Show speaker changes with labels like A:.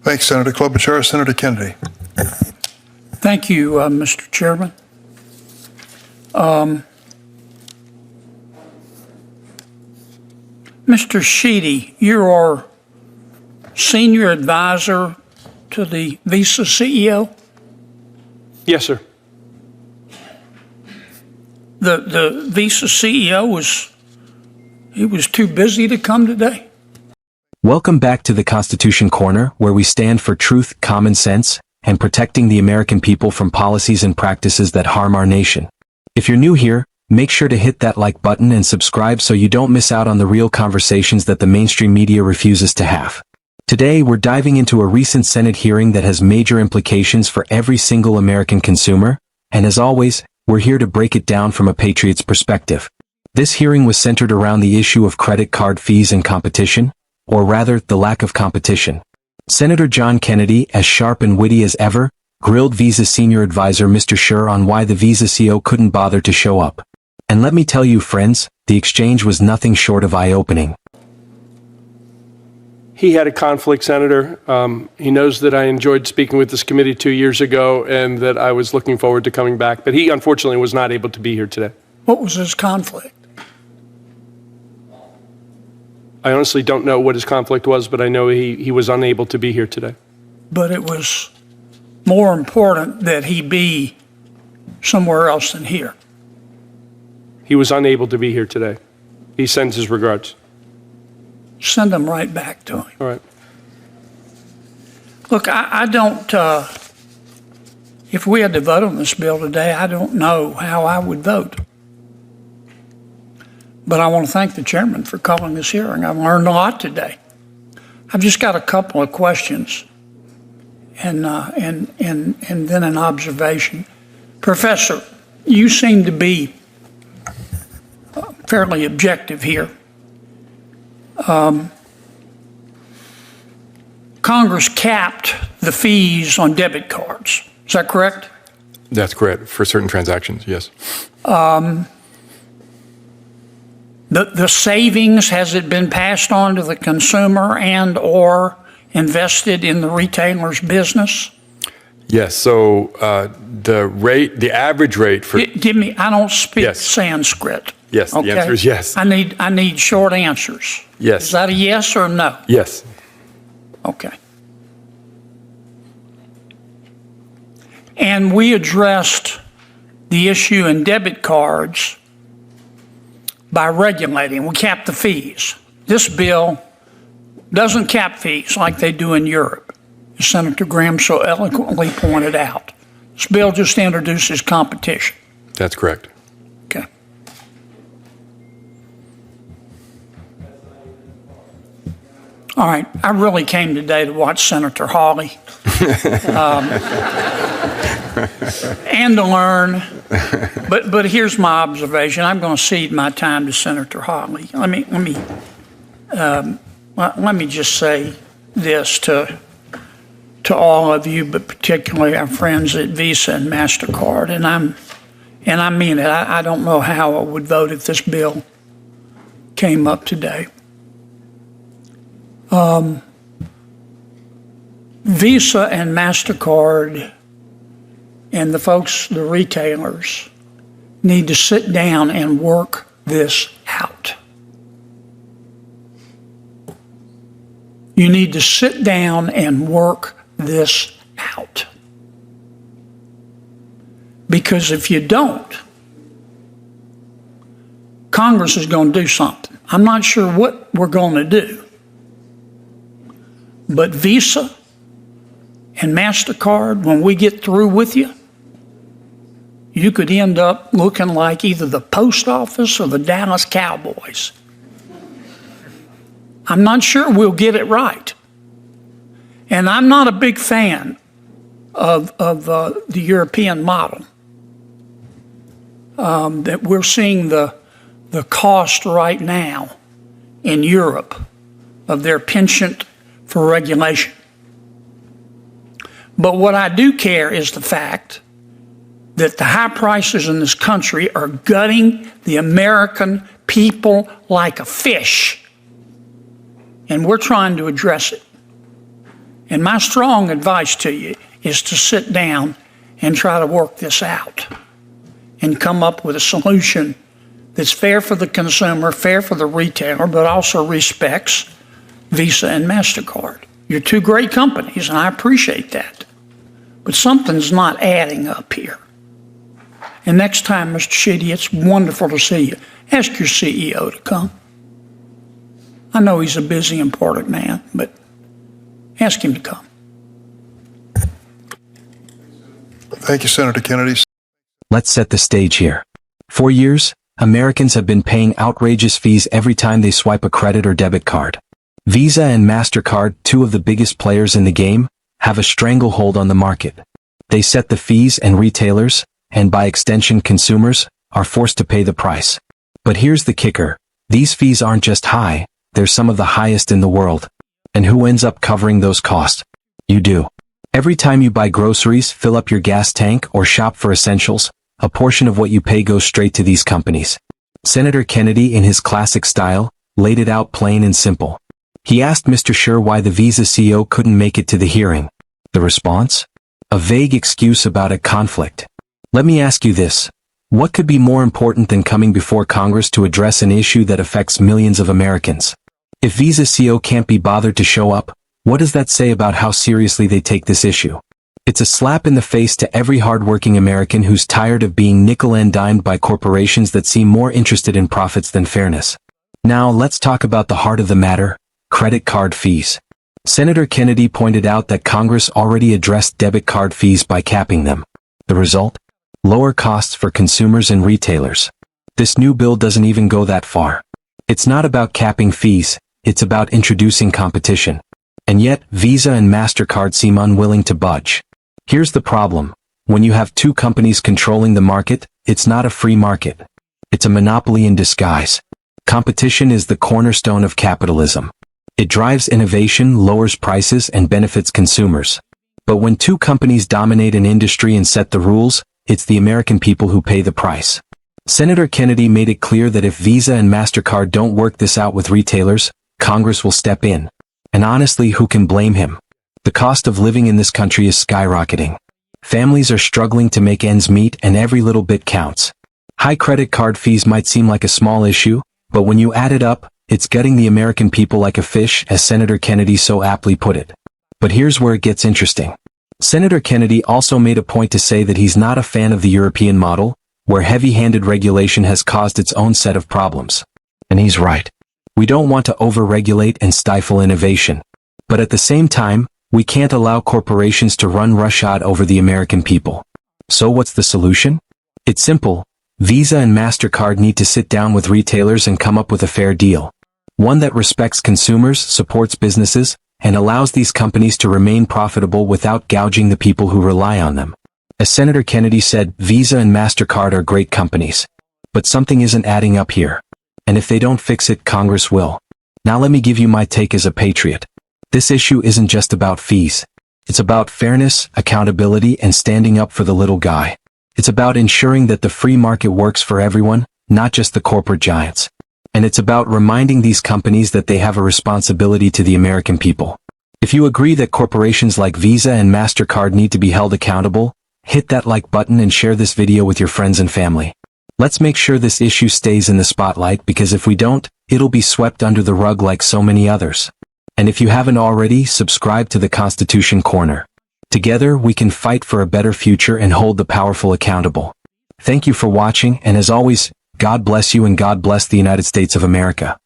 A: Thanks, Senator Klobuchar. Senator Kennedy.
B: Thank you, Mr. Chairman. Mr. Sheedy, you are senior advisor to the Visa CEO?
C: Yes, sir.
B: The Visa CEO was too busy to come today?
D: Welcome back to the Constitution Corner, where we stand for truth, common sense, and protecting the American people from policies and practices that harm our nation. If you're new here, make sure to hit that like button and subscribe so you don't miss out on the real conversations that the mainstream media refuses to have. Today, we're diving into a recent Senate hearing that has major implications for every single American consumer, and as always, we're here to break it down from a patriot's perspective. This hearing was centered around the issue of credit card fees and competition, or rather, the lack of competition. Senator John Kennedy, as sharp and witty as ever, grilled Visa senior advisor Mr. Schur on why the Visa CEO couldn't bother to show up. And let me tell you, friends, the exchange was nothing short of eye-opening.
C: He had a conflict, Senator. He knows that I enjoyed speaking with this committee 2 years ago and that I was looking forward to coming back, but he unfortunately was not able to be here today.
B: What was his conflict?
C: I honestly don't know what his conflict was, but I know he was unable to be here today.
B: But it was more important that he be somewhere else than here.
C: He was unable to be here today. He sends his regards.
B: Send them right back to him.
C: All right.
B: Look, I don't, if we had to vote on this bill today, I don't know how I would vote. But I want to thank the chairman for calling this hearing. I've learned a lot today. I've just got a couple of questions and then an observation. Professor, you seem to be fairly objective here. Congress capped the fees on debit cards. Is that correct?
E: That's correct, for certain transactions, yes.
B: The savings, has it been passed on to the consumer and or invested in the retailer's business?
E: Yes, so the average rate for...
B: Give me, I don't speak
E: Yes.
B: Sanskrit.
E: Yes,
B: Okay?
E: the answer is yes.
B: I need short answers.
E: Yes.
B: Is that a yes or a no?
E: Yes.
B: Okay. And we addressed the issue in debit cards by regulating. We capped the fees. This bill doesn't cap fees like they do in Europe, as Senator Graham so eloquently pointed out. This bill just introduces competition.
E: That's correct.
B: Okay. All right. I really came today to watch Senator Hawley and to learn. But here's my observation. I'm going to cede my time to Senator Hawley. Let me just say this to all of you, but particularly our friends at Visa and MasterCard, and I mean it. I don't know how I would vote if this bill came up today. Visa and MasterCard and the folks, the retailers, need to sit down and work this out. You need to sit down and work this out. Because if you don't, Congress is going to do something. I'm not sure what we're going to do. But Visa and MasterCard, when we get through with you, you could end up looking like either the post office or the Dallas Cowboys. I'm not sure we'll get it right. And I'm not a big fan of the European model. That we're seeing the cost right now in Europe of their penchant for regulation. But what I do care is the fact that the high prices in this country are gutting the American people like a fish. And we're trying to address it. And my strong advice to you is to sit down and try to work this out and come up with a solution that's fair for the consumer, fair for the retailer, but also respects Visa and MasterCard. You're two great companies, and I appreciate that. But something's not adding up here. And next time, Mr. Sheedy, it's wonderful to see you. Ask your CEO to come. I know he's a busy, important man, but ask him to come.
A: Thank you, Senator Kennedy.
D: Let's set the stage here. For years, Americans have been paying outrageous fees every time they swipe a credit or debit card. Visa and MasterCard, two of the biggest players in the game, have a stranglehold on the market. They set the fees, and retailers, and by extension consumers, are forced to pay the price. But here's the kicker. These fees aren't just high, they're some of the highest in the world. And who ends up covering those costs? You do. Every time you buy groceries, fill up your gas tank, or shop for essentials, a portion of what you pay goes straight to these companies. Senator Kennedy, in his classic style, laid it out plain and simple. He asked Mr. Schur why the Visa CEO couldn't make it to the hearing. The response? A vague excuse about a conflict. Let me ask you this. What could be more important than coming before Congress to address an issue that affects millions of Americans? If Visa CEO can't be bothered to show up, what does that say about how seriously they take this issue? It's a slap in the face to every hardworking American who's tired of being nickel-and-dimed by corporations that seem more interested in profits than fairness. Now, let's talk about the heart of the matter, credit card fees. Senator Kennedy pointed out that Congress already addressed debit card fees by capping them. The result? Lower costs for consumers and retailers. This new bill doesn't even go that far. It's not about capping fees, it's about introducing competition. And yet, Visa and MasterCard seem unwilling to budge. Here's the problem. When you have two companies controlling the market, it's not a free market. It's a monopoly in disguise. Competition is the cornerstone of capitalism. It drives innovation, lowers prices, and benefits consumers. But when two companies dominate an industry and set the rules, it's the American people who pay the price. Senator Kennedy made it clear that if Visa and MasterCard don't work this out with retailers, Congress will step in. And honestly, who can blame him? The cost of living in this country is skyrocketing. Families are struggling to make ends meet, and every little bit counts. High credit card fees might seem like a small issue, but when you add it up, it's gutting the American people like a fish, as Senator Kennedy so aptly put it. But here's where it gets interesting. Senator Kennedy also made a point to say that he's not a fan of the European model, where heavy-handed regulation has caused its own set of problems. And he's right. We don't want to over-regulate and stifle innovation. But at the same time, we can't allow corporations to run roughshod over the American people. So what's the solution? It's simple. Visa and MasterCard need to sit down with retailers and come up with a fair deal. One that respects consumers, supports businesses, and allows these companies to remain profitable without gouging the people who rely on them. As Senator Kennedy said, Visa and MasterCard are great companies. But something isn't adding up here. And if they don't fix it, Congress will. Now let me give you my take as a patriot. This issue isn't just about fees. It's about fairness, accountability, and standing up for the little guy. It's about ensuring that the free market works for everyone, not just the corporate giants. And it's about reminding these companies that they have a responsibility to the American people. If you agree that corporations like Visa and MasterCard need to be held accountable, hit that like button and share this video with your friends and family. Let's make sure this issue stays in the spotlight, because if we don't, it'll be swept under the rug like so many others. And if you haven't already, subscribe to the Constitution Corner. Together, we can fight for a better future and hold the powerful accountable. Thank you for watching, and as always, God bless you and God bless the United States of America.